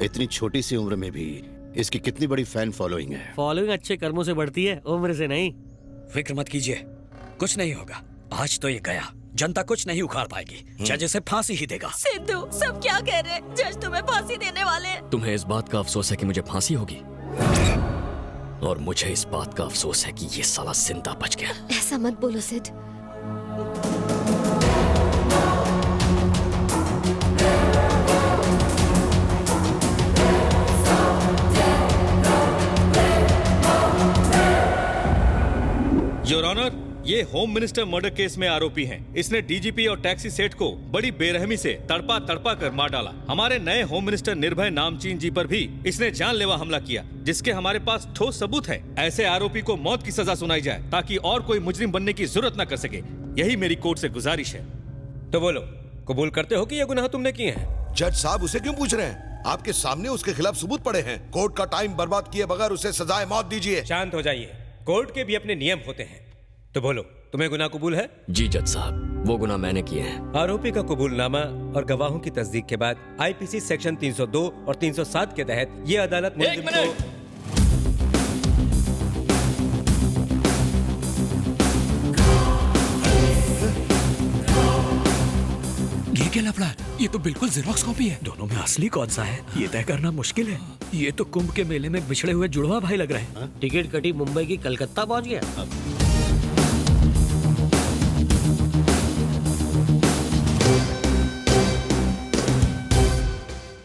इतनी छोटी सी उम्र में भी इसकी कितनी बड़ी फैन फॉलोइंग है। फॉलोइंग अच्छे कर्मों से बढ़ती है, उम्र से नहीं। फिक्र मत कीजिए, कुछ नहीं होगा। आज तो ये गया, जनता कुछ नहीं उखाड़ पाएगी। जज इसे फांसी ही देगा। सिद्धू, सब क्या कह रहे हैं? जज तुम्हें फांसी देने वाले हैं। तुम्हें इस बात का अफसोस है कि मुझे फांसी होगी, और मुझे इस बात का अफसोस है कि ये साला जिंदा बच गया। ऐसा मत बोलो सिद्ध। योर ऑनर, ये होम मिनिस्टर मर्डर केस में आरोपी हैं। इसने डीजीपी और टैक्सी सेठ को बड़ी बेरहमी से तड़पा तड़पा कर मार डाला। हमारे नए होम मिनिस्टर निर्भय नामचीन जी पर भी इसने जानलेवा हमला किया, जिसके हमारे पास ठोस सबूत है। ऐसे आरोपी को मौत की सजा सुनाई जाए ताकि और कोई मुजरिम बनने की जरूरत न कर सके। यही मेरी कोर्ट से गुजारिश है। तो बोलो, कबूल करते हो कि ये गुनाह तुमने किए हैं? जज साहब, उसे क्यों पूछ रहे हैं? आपके सामने उसके खिलाफ सबूत पड़े हैं। कोर्ट का टाइम बर्बाद किए बगैर उसे सजाए मौत दीजिए। शांत हो जाइए, कोर्ट के भी अपने नियम होते हैं। तो बोलो, तुम्हें गुनाह कबूल है? जी जज साहब, वो गुनाह मैंने किए हैं। आरोपी का कबूलनामा और गवाहों की तस्दीक के बाद आईपीसी सेक्शन 302 और 307 के तहत ये अदालत मुलजिम को... ये क्या लफड़ा है? ये तो बिल्कुल जेरॉक्स कॉपी है। दोनों में असली कौन सा है, ये तय करना मुश्किल है। ये तो कुंभ के मेले में बिछड़े हुए जुड़वा भाई लग रहे हैं। टिकट कटी मुंबई की कलकत्ता पहुंच गया।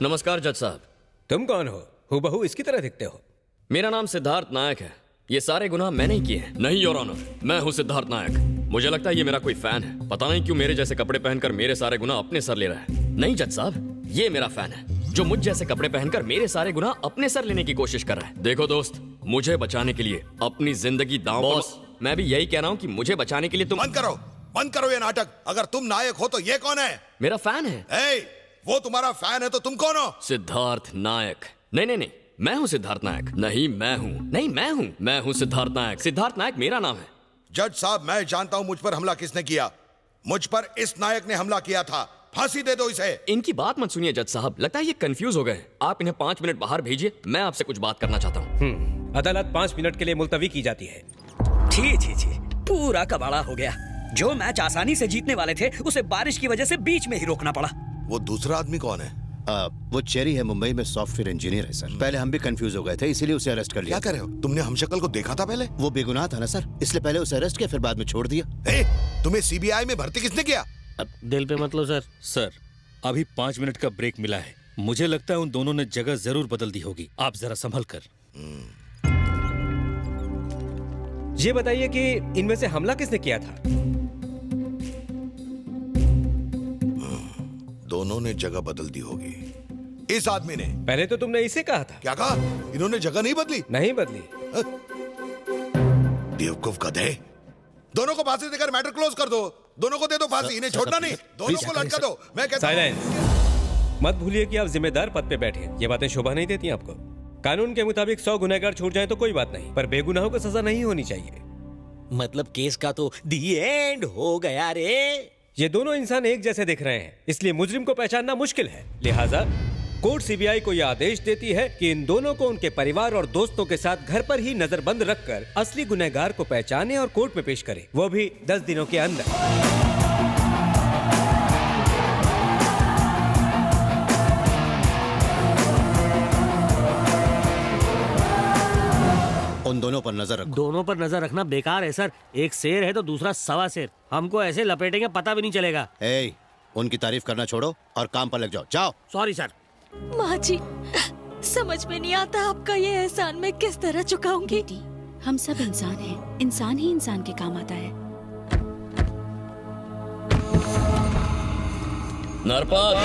नमस्कार जज साहब। तुम कौन हो? हूबहू इसकी तरह दिखते हो। मेरा नाम सिद्धार्थ नायक है। ये सारे गुनाह मैंने ही किए हैं। नहीं योर ऑनर, मैं हूँ सिद्धार्थ नायक। मुझे लगता है ये मेरा कोई फैन है। पता नहीं क्यों मेरे जैसे कपड़े पहनकर मेरे सारे गुनाह अपने सर ले रहा है। नहीं जज साहब, ये मेरा फैन है जो मुझ जैसे कपड़े पहनकर मेरे सारे गुनाह अपने सर लेने की कोशिश कर रहा है। देखो दोस्त, मुझे बचाने के लिए अपनी जिंदगी दांव पर... बॉस, मैं भी यही कह रहा हूँ कि मुझे बचाने के लिए तुम... बंद करो ये नाटक। अगर तुम नायक हो तो ये कौन है? मेरा फैन है। वो तुम्हारा फैन है तो तुम कौन हो? सिद्धार्थ नायक। नहीं नहीं नहीं, मैं हूँ सिद्धार्थ नायक। नहीं मैं हूँ, नहीं मैं हूँ सिद्धार्थ नायक। सिद्धार्थ नायक मेरा नाम है। जज साहब, मैं जानता हूँ मुझ पर हमला किसने किया। मुझ पर इस नायक ने हमला किया था। फांसी दे दो इसे। इनकी बात मत सुनिए जज साहब, लगता है ये कंफ्यूज हो गए। आप इन्हें 5 मिनट बाहर भेजिए, मैं आपसे कुछ बात करना चाहता हूँ। अदालत 5 मिनट के लिए मुलतवी की जाती है। छी, पूरा कबाड़ा हो गया। जो मैच आसानी से जीतने वाले थे, उसे बारिश की वजह से बीच में ही रोकना पड़ा। वो दूसरा आदमी कौन है? वो चेरी है, मुंबई में सॉफ्टवेयर इंजीनियर है सर। पहले हम भी कंफ्यूज हो गए थे, इसीलिए उसे अरेस्ट कर लिया। क्या कर रहे हो? तुमने हमशक्ल को देखा था पहले? वो बेगुनाह था ना सर, इसलिए पहले उसे अरेस्ट किया, फिर बाद में छोड़ दिया। तुम्हें सीबीआई में भर्ती किसने किया? अब दिल पे मत लो सर। सर, अभी 5 मिनट का ब्रेक मिला है। मुझे लगता है उन दोनों ने जगह जरूर बदल दी होगी। आप जरा संभल कर। ये बताइए कि इनमें से हमला किसने किया था? दोनों ने जगह बदल दी होगी। इस आदमी ने। पहले तो तुमने इसे कहा था। क्या कहा? इन्होंने जगह नहीं बदली। नहीं बदली। बेवकूफ गधे। दोनों को फांसी देकर मैटर क्लोज कर दो। दोनों को दे दो फांसी, इन्हें छोड़ना नहीं। दोनों को लटका दो। मैं कहता हूं। साइलेंस। मत भूलिए कि आप जिम्मेदार पद पे बैठे हैं। ये बातें शोभा नहीं देती आपको। कानून के मुताबिक 100 गुनहगार छूट जाए तो कोई बात नहीं, पर बेगुनाहों को सजा नहीं होनी चाहिए। मतलब केस का तो दी एंड हो गया रे। ये दोनों इंसान एक जैसे दिख रहे हैं, इसलिए मुजरिम को पहचानना मुश्किल है। लिहाजा कोर्ट सीबीआई को यह आदेश देती है कि इन दोनों को उनके परिवार और दोस्तों के साथ घर पर ही नजरबंद रखकर असली गुनहगार को पहचाने और कोर्ट में पेश करे, वो भी 10 दिनों के अंदर। उन दोनों पर नजर रखो। दोनों पर नजर रखना बेकार है सर। एक शेर है तो दूसरा सवा शेर। हमको ऐसे लपेटेंगे पता भी नहीं चलेगा। उनकी तारीफ करना छोड़ो और काम पर लग जाओ। जाओ। Sorry sir. माँ जी, समझ में नहीं आता आपका ये एहसान मैं किस तरह चुकाऊंगी। बेटी, हम सब इंसान हैं। इंसान ही इंसान के काम आता है। नरपत,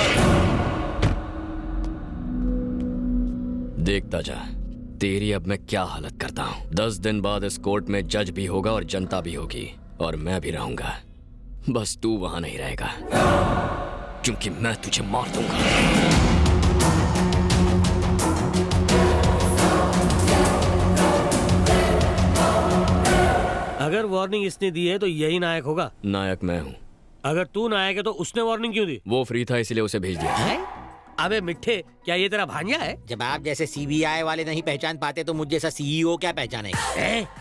देखता जा तेरी अब मैं क्या हालत करता हूँ। 10 दिन बाद इस कोर्ट में जज भी होगा और जनता भी होगी, और मैं भी रहूंगा। बस तू वहां नहीं रहेगा, क्योंकि मैं तुझे मार दूंगा। अगर वार्निंग इसने दी है तो यही नायक होगा। नायक मैं हूँ। अगर तू नायक है तो उसने वार्निंग क्यों दी? वो फ्री था इसलिए उसे भेज दिया। अबे मिठ्ठे, क्या ये तेरा भांजा है? जब आप जैसे सीबीआई वाले नहीं पहचान पाते तो मुझ जैसा सीईओ क्या पहचानेगा?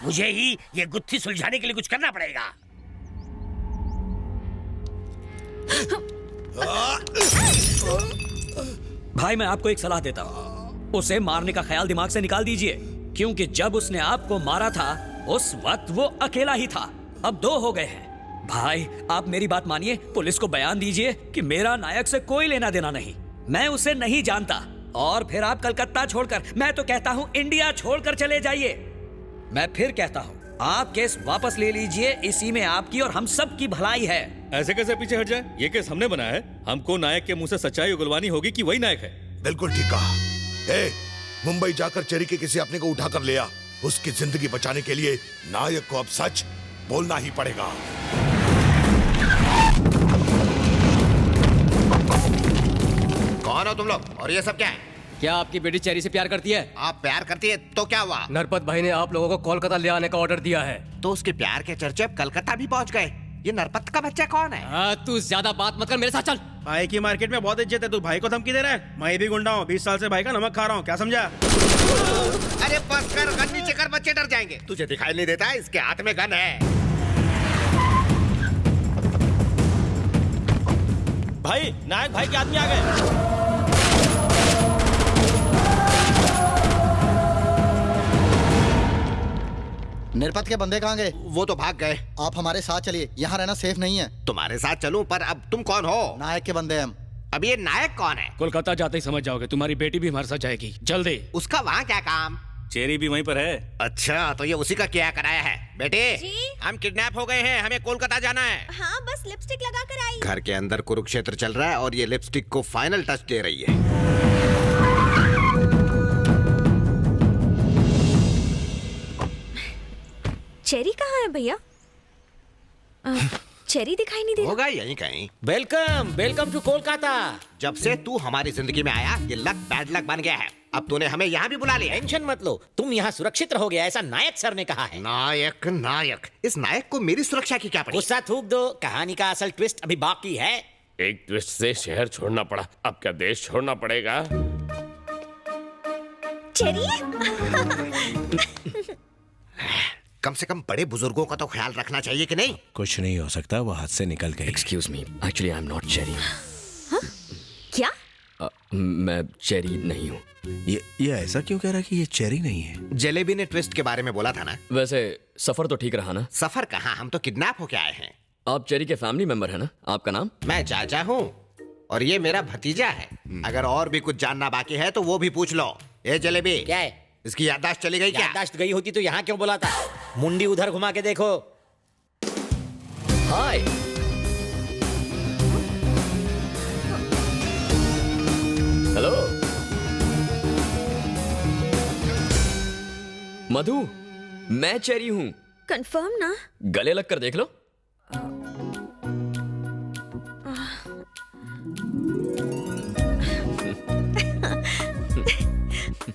मुझे ही ये गुत्थी सुलझाने के लिए कुछ करना पड़ेगा। भाई मैं आपको एक सलाह देता हूँ, उसे मारने का ख्याल दिमाग से निकाल दीजिए, क्योंकि जब उसने आपको मारा था उस वक्त वो अकेला ही था। अब 2 हो गए हैं। भाई आप मेरी बात मानिए, पुलिस को बयान दीजिए कि मेरा नायक से कोई लेना देना नहीं, मैं उसे नहीं जानता। और फिर आप कलकत्ता छोड़कर, मैं तो कहता हूँ इंडिया छोड़कर चले जाइए। मैं फिर कहता हूँ आप केस वापस ले लीजिए, इसी में आपकी और हम सब की भलाई है। ऐसे कैसे पीछे हट जाए? ये केस हमने बनाया है, हमको नायक के मुंह से सच्चाई उगलवानी होगी कि वही नायक है। बिल्कुल ठीक कहा। ए, मुंबई जाकर चेरी के किसी अपने को उठाकर ले आ। उसकी जिंदगी बचाने के लिए नायक को अब सच बोलना ही पड़ेगा। कौन हो तुम लोग और ये सब क्या है? क्या आपकी बेटी चेरी से प्यार करती है? आप प्यार करती है तो क्या हुआ? नरपत भाई ने आप लोगों को कोलकाता ले आने का ऑर्डर दिया है। तो उसके प्यार के चर्चे अब कलकत्ता भी पहुंच गए। ये नरपत का बच्चा कौन है? तू ज्यादा बात मत कर, मेरे साथ चल। भाई की मार्केट में बहुत इज्जत है, तू भाई को धमकी दे रहा है? मैं भी गुंडा हूँ, 20 साल से भाई का नमक खा रहा हूँ, क्या समझा? अरे बस कर, गन नीचे कर, बच्चे डर जाएंगे। तुझे दिखाई नहीं देता इसके हाथ में गन है? भाई नायक भाई के आदमी आ गए। निरपत के बंदे कहाँ गए? वो तो भाग गए। आप हमारे साथ चलिए, यहाँ रहना सेफ नहीं है। तुम्हारे साथ चलूं, पर अब तुम कौन हो? नायक के बंदे हम। अब ये नायक कौन है? कोलकाता जाते ही समझ जाओगे, तुम्हारी बेटी भी हमारे साथ जाएगी, जल्दी। उसका वहाँ क्या काम? चेरी भी वहीं पर है। अच्छा, तो ये उसी का क्या कराया है? बेटे जी? हम किडनैप हो गए हैं, हमें कोलकाता जाना है। हाँ, बस लिपस्टिक लगा कर आई। घर के अंदर कुरुक्षेत्र चल रहा है और ये लिपस्टिक को फाइनल टच दे रही है। चेरी कहाँ है भैया? चेरी दिखाई नहीं दे रहा। होगा यहीं कहीं। Welcome welcome to Kolkata. जब से तू हमारी जिंदगी में आया, ये लक बैड लक बन गया है। अब तूने हमें यहाँ भी बुला लिया। टेंशन मत लो, तुम यहाँ सुरक्षित रहोगे, ऐसा नायक सर ने कहा है। नायक नायक, इस नायक को मेरी सुरक्षा की क्या पड़ी? गुस्सा थूक दो, कहानी का असल ट्विस्ट अभी बाकी है। एक ट्विस्ट से शहर छोड़ना पड़ा, अब क्या देश छोड़ना पड़ेगा? चेरी? कम से कम बड़े बुजुर्गों का तो ख्याल रखना चाहिए कि नहीं? कुछ नहीं हो सकता, वो हाथ से निकल गए। Excuse me, actually I am not cherry. क्या? मैं चेरी नहीं हूँ। ये ऐसा क्यों कह रहा कि ये चेरी नहीं है? जलेबी ने ट्विस्ट के बारे में बोला था ना। वैसे सफर तो ठीक रहा ना? सफर कहाँ, हम तो किडनैप होके आए हैं। आप चेरी के फैमिली मेंबर है ना? आपका नाम? मैं चाचा हूँ और ये मेरा भतीजा है। अगर और भी कुछ जानना बाकी है तो वो भी पूछ लो। ए जलेबी, क्या है? इसकी याददाश्त चली गई क्या? याददाश्त गई होती तो यहाँ क्यों बुलाता? मुंडी उधर घुमा के देखो। हाय। हेलो मधु, मैं चेरी हूँ। कंफर्म ना? गले लग कर देख लो।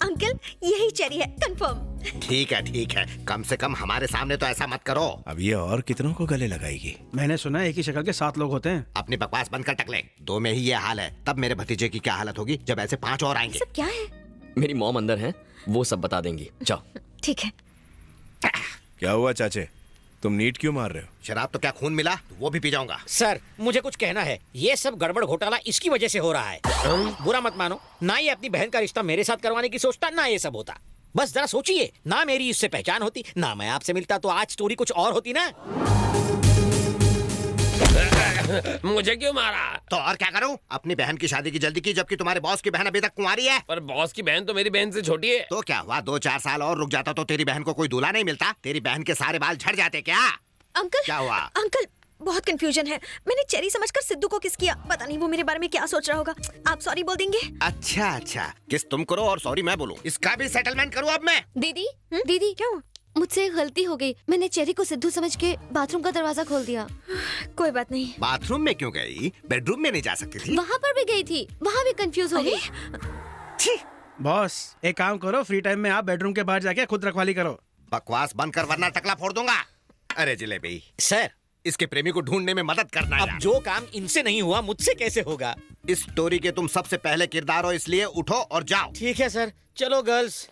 अंकल यही चेरी है, कंफर्म। ठीक है, कम से कम हमारे सामने तो ऐसा मत करो। अब ये और कितनों को गले लगाएगी? मैंने सुना एक ही शक्ल के 7 लोग होते हैं। अपनी बकवास बंद कर टकले। 2 में ही ये हाल है, तब मेरे भतीजे की क्या हालत होगी जब ऐसे 5 और आएंगे। सब क्या है? मेरी मॉम अंदर है, वो सब बता देंगी। जाओ। ठीक है। क्या हुआ चाचे, तुम नीट क्यों मार रहे हो? शराब तो क्या खून मिला, तो वो भी पी जाऊंगा। सर मुझे कुछ कहना है, ये सब गड़बड़ घोटाला इसकी वजह से हो रहा है। बुरा मत मानो, ना ये अपनी बहन का रिश्ता मेरे साथ करवाने की सोचता, ना ये सब होता। बस जरा सोचिए, ना मेरी इससे पहचान होती, ना मैं आपसे मिलता, तो आज स्टोरी कुछ और होती ना। मुझे क्यों मारा? तो और क्या करूं? अपनी बहन की शादी की जल्दी की, जबकि तुम्हारे बॉस की बहन अभी तक कुंवारी है। पर बॉस की बहन तो मेरी बहन से छोटी है। तो क्या हुआ, 2-4 साल और रुक जाता तो तेरी बहन को कोई दूल्हा नहीं मिलता? तेरी बहन के सारे बाल झड़ जाते क्या? अंकल क्या हुआ? अंकल बहुत कंफ्यूजन है, मैंने चेरी समझकर सिद्धू को किस किया, पता नहीं वो मेरे बारे में क्या सोच रहा होगा। आप सॉरी बोल देंगे? अच्छा, किस तुम करो और सॉरी मैं बोलूं, इसका भी सेटलमेंट करूं अब मैं। दीदी दीदी क्या हुआ? मुझसे गलती हो गई, मैंने चेरी को सिद्धू समझ के बाथरूम का दरवाजा खोल दिया। कोई बात नहीं। बाथरूम में क्यों गई? बेडरूम में नहीं जा सकती थी? वहाँ पर भी गई थी, वहाँ भी कंफ्यूज हो गई। बॉस एक काम करो, फ्री टाइम में आप बेडरूम के बाहर जाके खुद रखवाली करो। बकवास बंद कर वरना टकला फोड़ दूंगा। अरे जलेबी सर, इसके प्रेमी को ढूंढने में मदद करना अब जो काम इनसे नहीं हुआ मुझसे कैसे होगा? इस स्टोरी के तुम सबसे पहले किरदार हो, इसलिए उठो और जाओ। ठीक है सर, चलो गर्ल्स।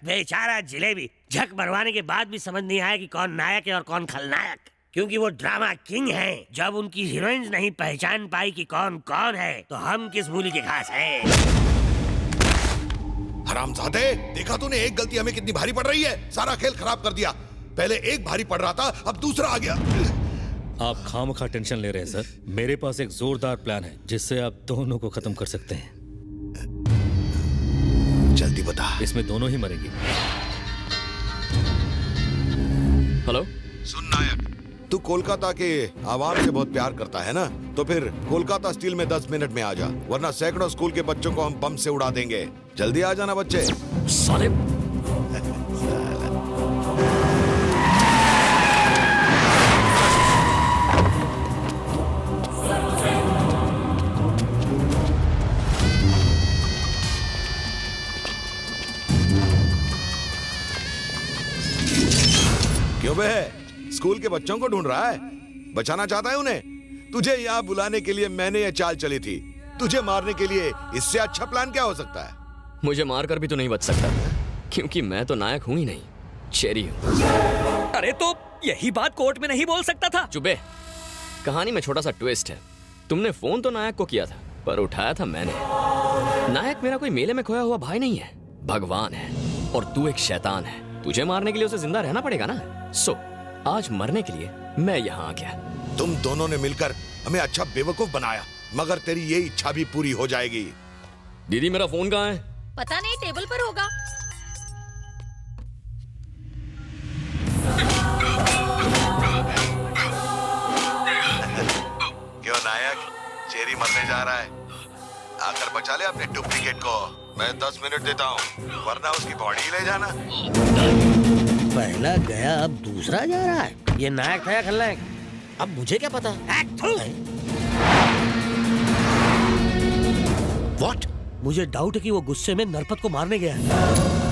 बेचारा जिलेबी झक मरवाने के बाद भी समझ नहीं आया कि कौन नायक है और कौन खलनायक, क्योंकि वो ड्रामा किंग हैं। जब उनकी हीरोइंस नहीं पहचान पाई कि कौन कौन है, तो हम किस मूली के घास हैं। हरामजादे, देखा तूने एक गलती हमें कितनी भारी पड़ रही है। सारा खेल खराब कर दिया। पहले एक भारी पड़ रहा था, अब दूसरा आ गया। आप खामखा टेंशन ले रहे हैं सर। मेरे पास एक जोरदार प्लान है जिससे आप दोनों को खत्म कर सकते हैं। जल्दी बता। इसमें दोनों ही मरेंगे। हेलो, सुन नायक, तू कोलकाता के आवाम से बहुत प्यार करता है ना, तो फिर कोलकाता स्टील में 10 मिनट में आ जा, वरना सैकड़ों स्कूल के बच्चों को हम बम से उड़ा देंगे। जल्दी आ जाना बच्चे। साले क्यों बे? स्कूल के बच्चों को ढूंढ रहा है? बचाना चाहता है उन्हें? तुझे यहाँ बुलाने के लिए मैंने ये चाल चली थी। तुझे मारने के लिए इससे अच्छा प्लान क्या हो सकता है? मुझे मारकर भी तो नहीं बच सकता, क्योंकि मैं तो नायक हूं ही नहीं, चेरी हूं। अरे तो यही बात कोर्ट में नहीं बोल सकता था? चुपे। कहानी में छोटा सा ट्विस्ट है। तुमने फोन तो नायक को किया था, पर उठाया था मैंने। नायक मेरा कोई मेले में खोया हुआ भाई नहीं है, भगवान है। और तू एक शैतान है। तुझे मारने के लिए उसे जिंदा रहना पड़ेगा ना। सो आज मरने के लिए मैं यहाँ आ गया। तुम दोनों ने मिलकर हमें अच्छा बेवकूफ बनाया, मगर तेरी ये इच्छा भी पूरी हो जाएगी। दीदी, मेरा फोन कहाँ है? पता नहीं, टेबल पर होगा। क्यों नायक, चेरी मरने जा रहा है? आकर बचा ले अपने डुप्लीकेट को। मैं 10 मिनट देता हूँ, वरना उसकी बॉडी ले जाना। पहला गया, अब दूसरा जा रहा है। ये नायक था या खलनायक? अब मुझे क्या पता? व्हाट? मुझे डाउट है कि वो गुस्से में नरपत को मारने गया है।